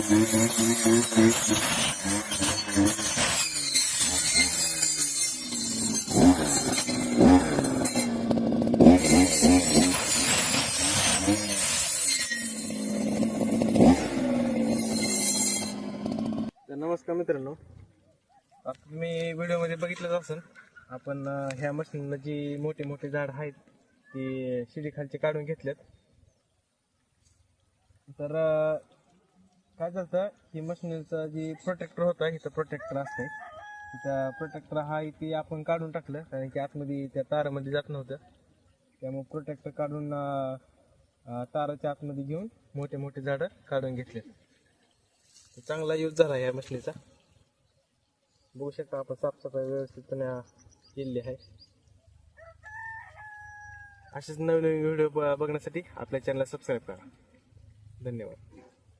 नमस्कार मित्रांनो, आता तुम्ही व्हिडिओमध्ये बघितलंच असेल आपण ह्या मशीनला जी मोठे मोठे झाड आहेत ती शिडीखालचे काढून घेतलेत. तर काय झालं, ही मशीनचा जी प्रोटेक्टर होता इथं प्रोटेक्टर असते, त्या प्रोटेक्टर हा इथे आपण काढून टाकलं कारण की आतमध्ये त्या तारामध्ये जात नव्हतं. त्यामुळे प्रोटेक्टर काढून ताराच्या आतमध्ये घेऊन मोठे मोठे झाडं काढून घेतलेत. चांगला यूज झाला या मशीनीचा. बघू शकता आपण साफसफाई व्यवस्थितपणे केलेली आहे. असेच नवीन व्हिडिओ बघण्यासाठी आपल्या चॅनलला सबस्क्राईब करा. धन्यवाद.